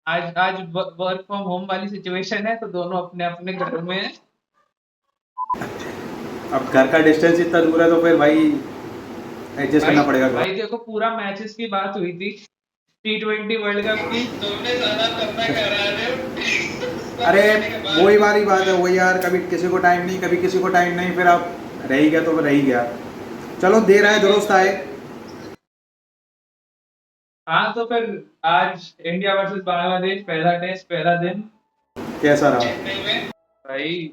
आज आज work from home वाली सिचुएशन है, तो दोनों अपने अपने घरों में हैं। अब घर का डिस्टेंस इतना दूर है तो फिर भाई एडजस्ट भाई करना पड़ेगा थोड़ा। भाई देखो, पूरा मैचेस की बात हुई थी T20 वर्ल्ड कप की। तुमने ज्यादा करना करा रहे हो अरे करने के बाद। वही वाली बात है, वही यार, कभी किसी को टाइम नहीं, कभी किसी को टाइम नहीं, फिर आप रह ही गया तो फिर रह ही गया। चलो देर आए दुरुस्त आए। हाँ तो फिर आज इंडिया वर्सेस बांग्लादेश, पहला टेस्ट, पहला दिन कैसा रहा? चेन्नई में। भाई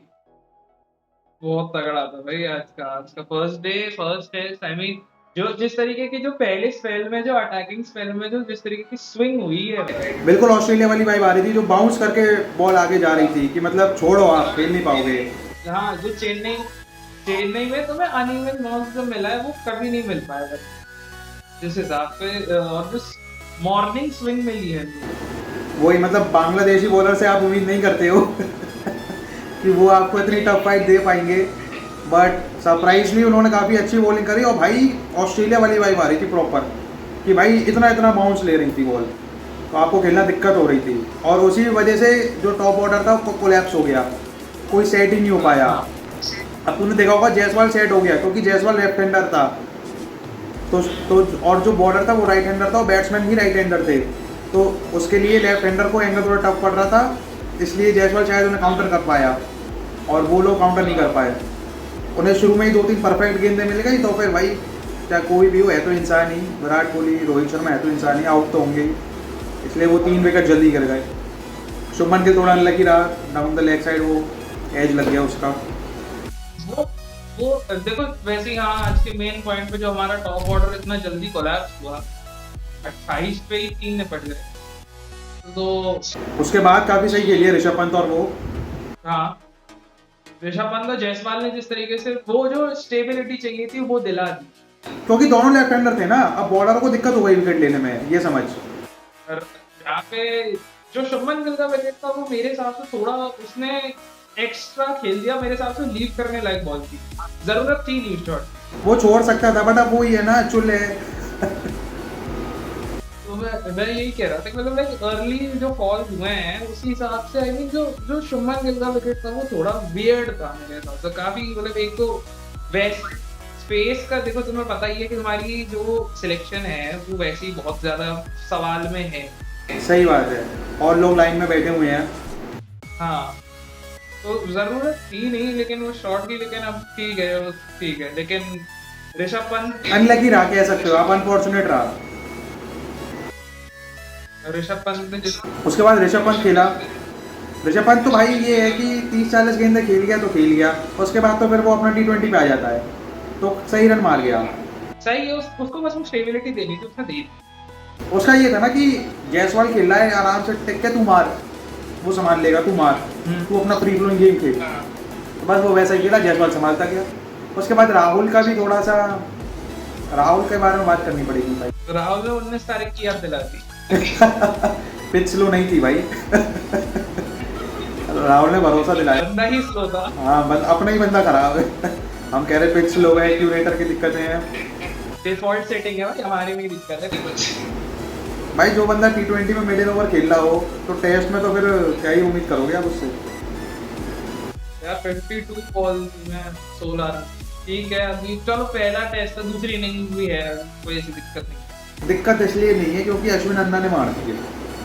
बहुत तगड़ा था भाई, आज का first day, first test. I mean जो जिस तरीके की जो पहले स्पेल में, जो अटैकिंग स्पेल में जो जिस तरीके की स्विंग हुई है भाई। बिल्कुल ऑस्ट्रेलिया वाली वाइब आ रही थी, जो बाउंस करके बॉल आगे जा रही थी कि मतलब छोड़ो आप खेल नहीं पाओगे। हाँ, जो चेन्नई चेन्नई में तुम्हें अनइवन बॉल्स जो मिला है वो कभी नहीं मिल पाएगा जिस हिसाब से, और जो मॉर्निंग स्विंग मिली है। वही मतलब बांग्लादेशी बॉलर से आप उम्मीद नहीं करते हो कि वो आपको इतनी टफ फाइट दे पाएंगे, बट सरप्राइजली उन्होंने काफ़ी अच्छी बॉलिंग करी। और भाई ऑस्ट्रेलिया वाली वाइब आ रही थी प्रॉपर कि भाई इतना इतना बाउंस ले रही थी बॉल, तो आपको खेलना दिक्कत हो रही थी। और उसी वजह से जो टॉप ऑर्डर था वो कोलैप्स हो गया, कोई सेट ही नहीं हो पाया। हाँ अब तूने देखा होगा जायसवाल सेट हो गया क्योंकि जायसवाल लेफ्ट हैंडर था, तो और जो बॉलर था वो राइट हैंडर था और बैट्समैन भी राइट हैंडर थे, तो उसके लिए लेफ्ट हैंडर को एंगल थोड़ा टफ पड़ रहा था, इसलिए जायसवाल शायद उन्हें काउंटर कर पाया और वो लोग काउंटर नहीं कर पाए। उन्हें शुरू में ही 2-3 परफेक्ट गेंदें मिल गई, तो फिर भाई चाहे कोई भी हो, है तो इंसान ही, विराट कोहली, रोहित शर्मा है तो इंसान ही, आउट तो होंगे ही, इसलिए वो 3 विकेट जल्दी गिर गए। शुभमन गिल थोड़ा अनलकी रहा, डाउन द लेग साइड वो एज लग गया उसका। वो वो देखो, वैसे ही हाँ, आज के मेन पॉइंट पे जो हमारा टॉप ऑर्डर इतना जल्दी कोलैप्स हुआ, 28 पे ही 3 निपट गए। तो उसके बाद काफ़ी सही खेली है ऋषभ पंत और वो। हाँ, ऋषभ पंत और जायसवाल ने जिस तरीके से वो जो स्टेबिलिटी चाहिए थी वो दिला दी। क्योंकि दोनों लेफ्ट हैंडर थे ना, अब बॉलर को दिक्कत हो गई विकेट लेने में, ये समझ। और यहाँ पे जो शुभमन गिल का विकेट था वो मेरे हिसाब से थोड़ा उसने एक्स्ट्रा खेल दिया, मेरे हिसाब से लीव करने लायक बॉल थी, जरूरत थी लीव शॉट। वो छोड़ सकता था, बट अब वो ही है ना, चुल है। तो मैं यही कह रहा था कि मतलब लाइक अर्ली जो फॉल हुए हैं उसी हिसाब से, आई मीन जो जो शुभमन गिल का विकेट था वो थोड़ा वियर्ड था मेरे हिसाब से काफी। मतलब एक तो वेस्ट स्पेस का देखो, तुम्हें पता ही है कि हमारी जो सिलेक्शन है वो वैसे ही बहुत ज्यादा सवाल में है। सही बात है, और लोग लाइन में बैठे हुए हैं। हाँ, तो जरूरत थी नहीं, लेकिन वो शॉट की, लेकिन अब ठीक है, वो ठीक है, लेकिन ऋषभ पंत अनलकी रहा कह सकते हो आप, अनफॉर्चुनेट रहा। ऋषभ पंत ने जिस उसके बाद ऋषभ पंत खेला। ऋषभ पंत तो भाई ये है कि 30-40 गेंदें खेल गया तो खेल गया, उसके बाद तो फिर वो अपना T20 पे आ जाता है, तो सही रन मार गया। सही है, उसको बस वो स्टेबिलिटी देनी थी, उसने दी। उसका ये था ना कि जायसवाल खेल रहा है आराम से, टिक के तू मार, वो संभाल लेगा, तू मार, तू अपना फ्री फ्लोइंग गेम खेल। हाँ। तो बस वो वैसा ही खेला, जायसवाल संभालता गया। उसके बाद राहुल का भी थोड़ा सा, राहुल के बारे में बात करनी पड़ेगी भाई। राहुल ने 19 तारीख की याद दिला दी। पिच स्लो नहीं थी भाई। राहुल ने भरोसा दिलाया। बंदा ही स्लो था। हाँ अपना ही बंदा खराब है। हम कह रहे पिच स्लो है, एक्यूरेटर की दिक्कतें हैं। डिफॉल्ट सेटिंग है भाई, हमारी में ही दिक्कत है कुछ। भाई जो बंदा T20 में मिडिल ओवर खेल रहा हो तो टेस्ट में तो फिर क्या ही उम्मीद करोगे आप उससे। यार 52 बॉल में 16 रन, ठीक है। अभी चलो पहला टेस्ट है, दूसरी इनिंग भी है, कोई ऐसी दिक्कत नहीं। दिक्कत इसलिए नहीं है क्योंकि अश्विन अन्ना ने मार दिए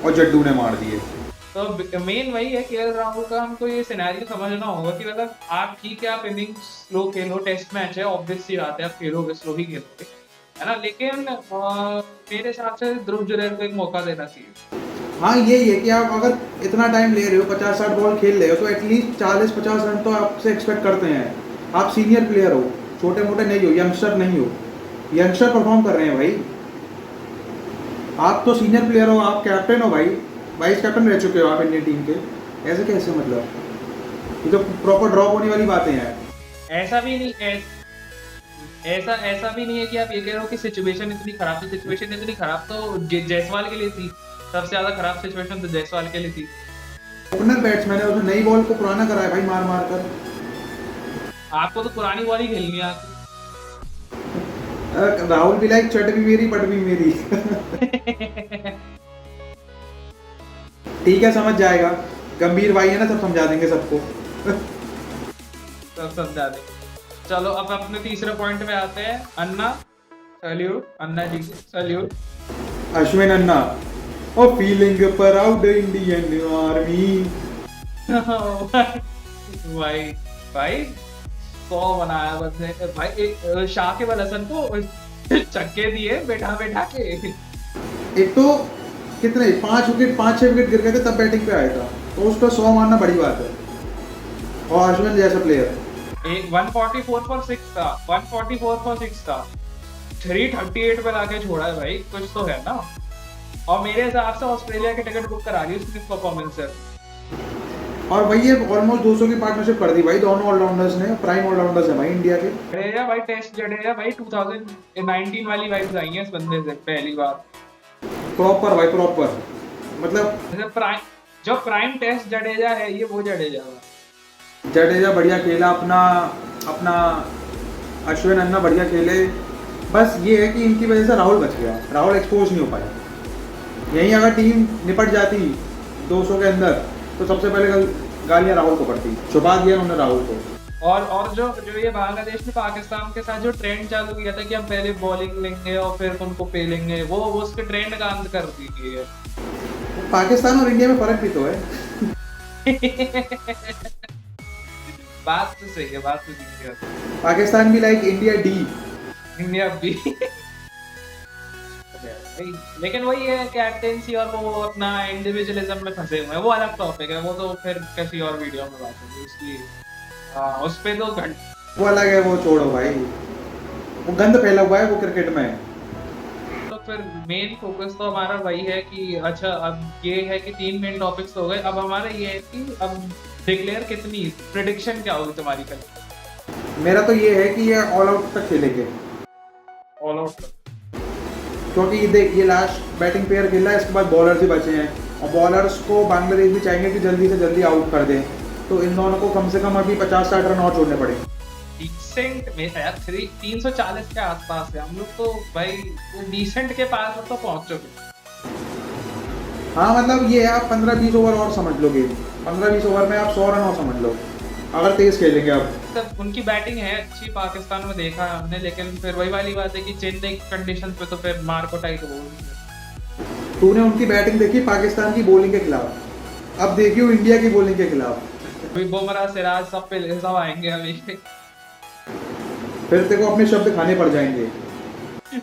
और जड्डू ने मार दिए। तो मेन वही है कि राहुल का हमको ये सिनेरियो समझना होगा कि मतलब आप ठीक है, आप इनिंग स्लो खेलो, टेस्ट मैच है, ऑब्वियस सी बात है, आप खेलोगे, स्लो ही खेलोगे, है ना। लेकिन मेरे हिसाब से ध्रुव जुरैल को एक मौका देना चाहिए। हाँ यही है कि आप अगर इतना टाइम ले रहे हो, 50-60 बॉल खेल रहे हो, तो एटलीस्ट 40-50 रन तो आपसे एक्सपेक्ट करते हैं। आप सीनियर प्लेयर हो, छोटे मोटे नहीं हो, यंगस्टर नहीं हो। यंगस्टर परफॉर्म कर रहे हैं भाई, आप तो सीनियर प्लेयर हो, आप कैप्टन हो भाई, वाइस कैप्टन रह चुके हो आप इंडियन टीम के। ऐसे कैसे, मतलब ये तो प्रॉपर ड्रॉप होने वाली बातें हैं। ऐसा भी नहीं ऐसा भी नहीं है कि आप ये कह रहे हो कि सिचुएशन इतनी खराब थी। सिचुएशन इतनी खराब तो जायसवाल के लिए थी, सबसे ज्यादा खराब सिचुएशन तो जायसवाल के लिए थी। ओपनर बैट्समैन है, उसने नई बॉल को पुराना करा है भाई, मार मार कर। आपको तो पुरानी बॉल ही खेलनी आती। राहुल भी लाइक चट भी मेरी पट भी मेरी। ठीक है, समझ जाएगा, गंभीर भाई है ना, सब समझा देंगे सबको। सब समझा देंगे। चलो अब अपने तीसरे पॉइंट पे आते हैं। अन्ना, सैल्यूट अन्ना जी को, सैल्यूट। अश्विन अन्ना, ओ फीलिंग प्राउड इंडियन आर्मी। भाई भाई 100 बनाया बंदे ने। भाई एक शाकिब अल हसन को चक्के दिए बैठा बैठा के। एक तो कितने 5 विकेट 5-6 विकेट गिर गए थे तब बैटिंग पे आया था, तो उसका 100 मारना बड़ी बात है। और अश्विन जैसा प्लेयर, एक 144 फॉर 6 था, 144 फॉर 6 था, 338 पे लाके छोड़ा है भाई, कुछ तो है ना। और मेरे हिसाब से ऑस्ट्रेलिया की टिकट बुक करा ली उसकी परफॉर्मेंस से। और भाई ये ऑलमोस्ट 200 की पार्टनरशिप कर दी भाई दोनों ऑलराउंडर्स ने, प्राइम ऑलराउंडर्स है भाई इंडिया के। जडेजा भाई, टेस्ट जडेजा भाई 2019 वाली वाइब्स आई हैं इस बंदे से पहली बार। प्रॉपर भाई प्रॉपर, मतलब जैसे प्राइम, जो प्राइम टेस्ट जडेजा है ये वो जडेजा है। जडेजा बढ़िया खेला अपना अपना अश्विन अन्ना बढ़िया खेले। बस ये है कि इनकी वजह से राहुल बच गया, राहुल एक्सपोज नहीं हो पाया। यहीं अगर टीम निपट जाती 200 के अंदर तो सबसे पहले गालियां राहुल को पड़ती, छुपा दिया उन्होंने राहुल को। और जो जो ये बांग्लादेश ने पाकिस्तान के साथ जो ट्रेंड चालू किया था कि हम पहले बॉलिंग लेंगे और फिर उनको पेलेंगे, वो उसके ट्रेंड का अंत कर दी है। पाकिस्तान और इंडिया में फर्क भी तो है। बात तो सही है, बात तो सही है। पाकिस्तान भी लाइक इंडिया डी, इंडिया भी। लेकिन वही है कैप्टेंसी और वो अपना इंडिविजुअलिज्म में फंसे हुए हैं, वो अलग टॉपिक है, वो तो फिर किसी और वीडियो में बात होगी इसलिए। हाँ उस पे तो वो अलग है, वो छोड़ो भाई, वो गंद फैला हुआ है वो क्रिकेट में। तो फिर मेन फोकस तो हमारा वही है कि अच्छा अब ये है कि 3 मेन टॉपिक्स हो गए। अब हमारा ये है कि अब डिक्लेयर कितनी प्रेडिक्शन क्या होगी तुम्हारी कल? मेरा तो ये है कि ये ऑल आउट तक खेलेंगे, ऑल आउट, क्योंकि ये देख ये लास्ट बैटिंग पेयर खेला है, इसके बाद बॉलर्स ही बचे हैं और बॉलर्स को बांग्लादेश भी चाहेंगे कि जल्दी से जल्दी आउट कर दें, तो इन दोनों को कम से कम अभी 50-60 रन और छोड़ने पड़ेंगे। डिसेंट में यार 340 के आसपास है हम लोग तो भाई, डिसेंट के पास तो पहुंच चुके। हाँ मतलब ये है, आप 15-20 ओवर और समझ लो गेम, 15-20 ओवर में आप 100 रन और समझ लो अगर तेज खेलेंगे आप। तब उनकी बैटिंग है अच्छी, पाकिस्तान में देखा है हमने, लेकिन फिर वही वाली बात है कि चेन्नई कंडीशन पे तो फिर मार को टाइट हो। तूने उनकी बैटिंग देखी पाकिस्तान की बॉलिंग के खिलाफ, अब देखियो इंडिया की बॉलिंग के खिलाफ। अभी बुमराह सिराज सब आएंगे अभी। फिर तेरे को अपने शब्द खाने पड़ जाएंगे।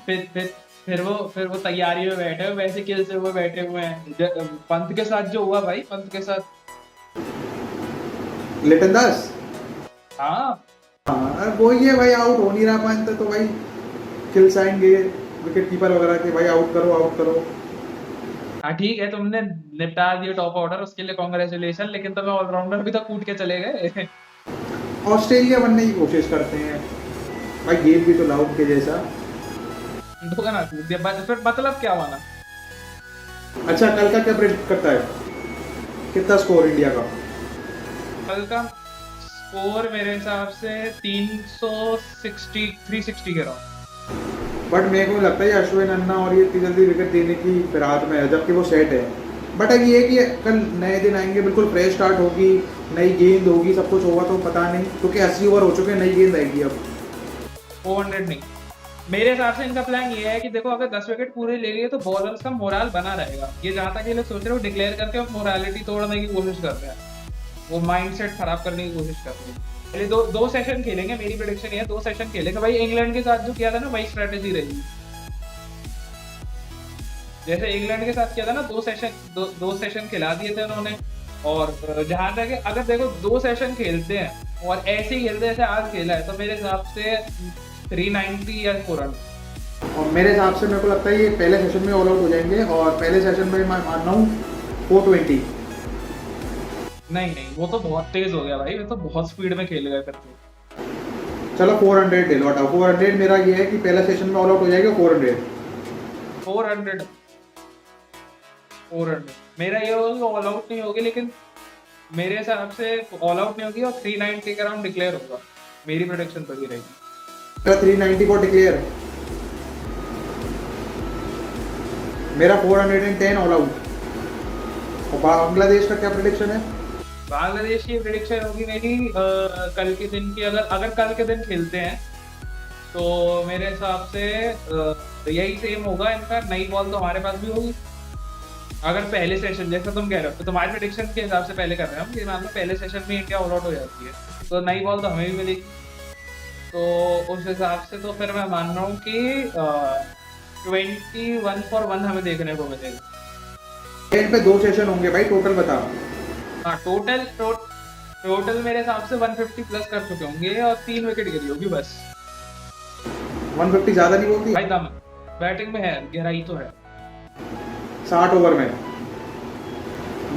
फिर वो तैयारी में बैठे हुए, वैसे खेल से हुए बैठे हुए हैं। पंत के साथ जो हुआ भाई, पंत के साथ लिटन दास, हाँ हाँ वो ही है भाई, आउट हो नहीं रहा पंत तो भाई खिल्स आएंगे विकेट कीपर वगैरह के, भाई आउट करो आउट करो। हाँ ठीक है, तुमने निपटा दिया टॉप ऑर्डर, उसके लिए कांग्रेचुलेशन, लेकिन तुम्हें ऑलराउंडर भी तो कूट के चले गए। ऑस्ट्रेलिया बनने की कोशिश करते हैं भाई, गेम भी तो लाउड के जैसा। धोखा ना कूट दिया, फिर मतलब क्या माना? अच्छा कल का क्या प्रेडिक्ट करता है, कितना स्कोर इंडिया का? कल का स्कोर मेरे हिसाब से 360 के राउंड। बट मेरे को लगता है अश्विन अन्ना और ये इतनी जल्दी विकेट देने की फिराद में है, जबकि वो सेट है। बट अब ये है कि कल नए दिन आएंगे, बिल्कुल फ्रेश स्टार्ट होगी, नई गेंद होगी, सब कुछ होगा, तो पता नहीं, क्योंकि 80 ओवर हो चुके हैं, नई गेंद आएगी अब। 400 नहीं, मेरे हिसाब से इनका प्लान ये है कि देखो अगर 10 विकेट पूरे ले लिए तो बॉलर्स का मोराल बना रहेगा। ये जहां तक ये लोग सोच रहे हो डिक्लेयर करके मोरालिटी तोड़ने की कोशिश कर रहे हैं, वो माइंडसेट खराब करने की कोशिश कर रहे हैं। पहले दो सेशन खेलेंगे, मेरी प्रेडिक्शन ये है 2 सेशन खेलेंगे भाई। इंग्लैंड के साथ जो किया था ना वही स्ट्रेटेजी रहेगी, जैसे इंग्लैंड के साथ किया था ना, 2 सेशन खिला दिए थे उन्होंने। और जहां तक अगर देखो 2 सेशन खेलते हैं और ऐसे ही खेलते जैसे आज खेला है, तो मेरे हिसाब से 390 या 400। और मेरे हिसाब से मेरे को लगता है ये पहले सेशन में ऑल आउट हो जाएंगे, और पहले सेशन में मैं मान रहा हूँ 420। नहीं वो तो बहुत तेज हो गया भाई, वो तो बहुत स्पीड में खेल गए करते। चलो 400 ले लो, हटाओ 400। मेरा ये है कि पहला सेशन में ऑल आउट हो जाएगा 400। मेरा ये होगा ऑल आउट नहीं होगी, लेकिन मेरे हिसाब से ऑल आउट नहीं होगी और 390 के अराउंड डिक्लेयर होगा। मेरी प्रेडिक्शन तो ये रहेगी। 390 को डिक्लेयर, मेरा 410 ऑल आउट। और बांग्लादेश का क्या प्रेडिक्शन है? बांग्लादेश की प्रेडिक्शन होगी मेरी कल के दिन की, अगर अगर कल के दिन खेलते हैं तो मेरे हिसाब से यही सेम होगा इनका। नई बॉल तो हमारे पास भी होगी। अगर पहले सेशन जैसा तुम कह रहे हो, तो तुम्हारे प्रेडिक्शन के हिसाब से पहले कर रहे हैं हम, कि मान लो पहले सेशन में इंडिया ऑल आउट हो जाती है तो नई बॉल तो हमें भी मिलेगी। तो उस हिसाब से तो फिर मैं मान रहा हूँ कि 21 for 1 हमें देखने को मिलेगा। इन पे 2 सेशन होंगे भाई, टोटल बता। हाँ, टोटल मेरे हिसाब से 150 प्लस कर चुके होंगे और 3 विकेट गिरी होगी बस। 150 ज्यादा नहीं बोलती भाई दम बैटिंग में है, गहराई तो है। 60 ओवर में।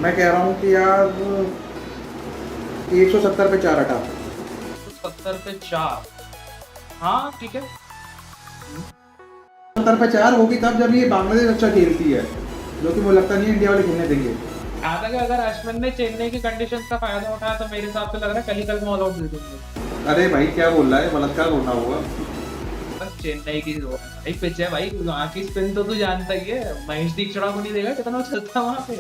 मैं कह रहा हूँ कि यार 170 पे 4 हटा। 70 पे 4, हाँ ठीक है। 70 पे 4 होगी तब जब ये बांग्लादेश अच्छा खेलती है, जो कि मुझे लगता नहीं है इंडिया वाले खेलने देंगे। हालांकि अगर अश्विन ने चेन्नई की कंडीशंस का फायदा उठाया तो मेरे हिसाब से लग रहा है कल को ऑल आउट दे देंगे। अरे भाई क्या बोल रहा है, बलात्कार बोलना होगा। बस चेन्नई की जो भाई पिच है भाई, वहाँ की स्पिन तो तू जानता ही है। महेश दीक्षित को नहीं देगा कितना चलता वहाँ पे।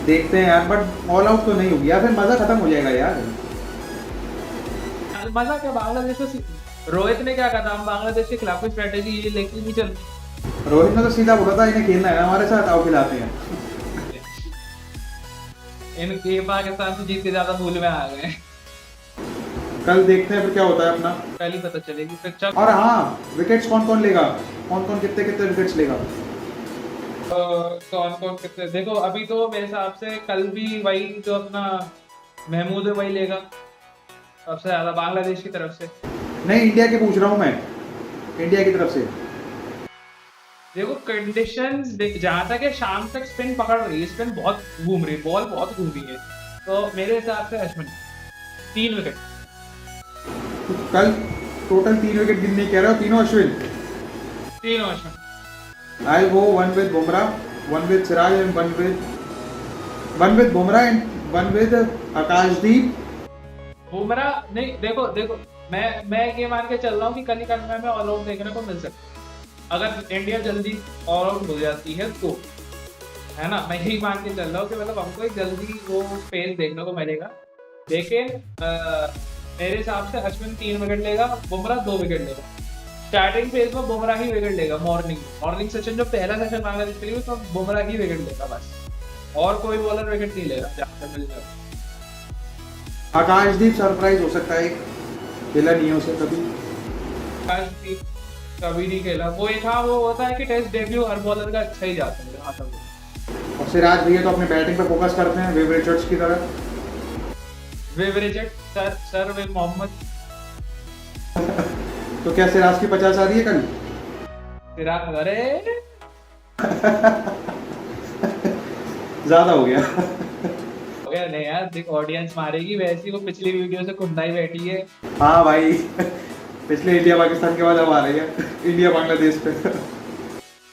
देखते हैं यार, बट ऑल आउट तो नहीं होगी यार, फिर मजा खत्म हो जाएगा यार। मजा क्या, बांग्लादेश को रोहित ने क्या कहा था, हम बांग्लादेश के खिलाफ स्ट्रेटेजी ये लेके नहीं चल। रोहित ने तो सीधा बोला था इन्हें खेलना है हमारे साथ, आओ खिलाते हैं। इनके पाकिस्तान से जीत के ज्यादा भूल में आ गए। कल देखते हैं फिर क्या होता है अपना, कल ही पता चलेगी फिर। चल और हाँ, विकेट्स कौन कौन लेगा, कौन कौन कितने कितने विकेट्स लेगा? कौन कौन कितने, देखो अभी तो मेरे हिसाब से कल भी वही जो अपना महमूद है वही लेगा सबसे ज्यादा बांग्लादेश की तरफ से। नहीं, इंडिया के पूछ रहा हूँ मैं, इंडिया की तरफ से। देखो कंडीशंस जहां तक है, शाम तक स्पिन पकड़ रही है, स्पिन बहुत घूम रही है, बॉल बहुत घूम रही है, तो मेरे हिसाब से अश्विन 3 विकेट। कल टोटल 3 विकेट गिनने कह रहे हो, तीनों अश्विन? तीनों Ashwin. I go 1 with Bumrah, 1 with Siraj and 1 with Bumrah and 1 with Akashdeep. Bumrah नहीं, देखो मैं ये मान के चल रहा हूँ कि कल ही कल में ऑल आउट देखने को मिल सकता है अगर इंडिया जल्दी ऑल आउट हो जाती है तो, है ना। मैं यही मान के चल रहा हूँ कि मतलब हमको एक जल्दी वो फेज देखने को मिलेगा। लेकिन मेरे हिसाब से अश्विन 3 विकेट लेगा, बुमराह 2 विकेट लेगा। स्टार्टिंग फेज में बुमराह ही विकेट लेगा। मॉर्निंग सेशन जो पहला सेशन बांग्लादेश के लिए, तो बुमराह ही विकेट लेगा बस, और कोई बॉलर विकेट नहीं लेगा जहाँ तक मिल जाए। आकाशदीप सरप्राइज हो सकता है, खेला नहीं है उसे कभी। आकाशदीप कभी नहीं खेला, वो एक हाँ वो होता है कि टेस्ट डेब्यू हर बॉलर का अच्छा ही जाता है जहाँ तक। और सिराज भैया तो अपने बैटिंग पे फोकस करते हैं वेव रिचर्ड्स की तरह। वेव रिचर्ड सर वे मोहम्मद। तो क्या सिराज की 50 आ रही है कल? सिराज, अरे ज्यादा हो गया। हो गया नहीं यार, देख ऑडियंस मारेगी वैसी, वो पिछली वीडियो से खुन्ना ही बैठी है। हाँ भाई, पिछले इंडिया पाकिस्तान के बाद अब आ रही है इंडिया बांग्लादेश पे।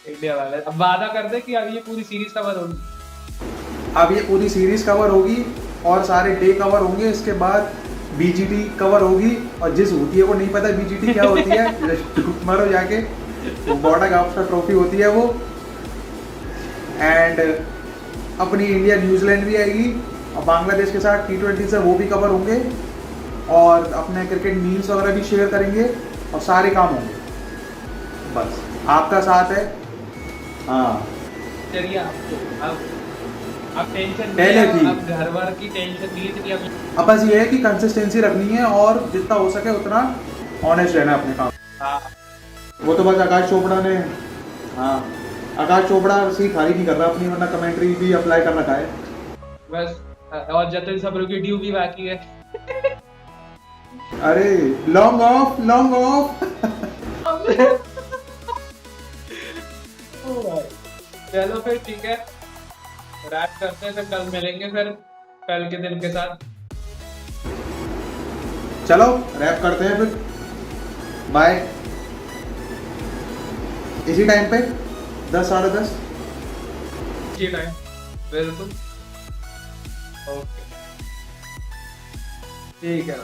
इंडिया वाले अब वादा कर दे कि अब ये पूरी सीरीज कवर होगी। अब ये पूरी सीरीज कवर होगी और सारे डे कवर होंगे, इसके बाद बीजीटी कवर होगी, और जिस होती है वो नहीं पता बीजीटी क्या होती है, मारो जाके, वो बॉर्डर गावस्कर ट्रॉफी होती है वो। एंड अपनी इंडिया न्यूजीलैंड भी आएगी, और बांग्लादेश के साथ T20 से वो भी कवर होंगे, और अपने क्रिकेट मीम्स वगैरह भी शेयर करेंगे, और सारे काम होंगे। बस आपका साथ है। हाँ चलिए अब टेंशन पहले नहीं थी। है, अब घर वर की टेंशन नहीं थी अब। अब बस ये है कि कंसिस्टेंसी रखनी है, और जितना हो सके उतना ऑनेस्ट रहना अपने काम। हाँ वो तो बस आकाश चोपड़ा ने, हाँ आकाश चोपड़ा सी खाली नहीं कर रहा अपनी, वरना कमेंट्री भी अप्लाई कर रखा है बस। और जतिन सब्रू की ड्यू भी बाकी है। अरे लॉन्ग ऑफ चलो फिर ठीक है, रैप करते हैं, फिर कल मिलेंगे फिर कल के दिन के साथ। चलो रैप करते हैं फिर, बाय। इसी टाइम पे 10 साढ़े 10 जी टाइम बिल्कुल ओके ठीक है।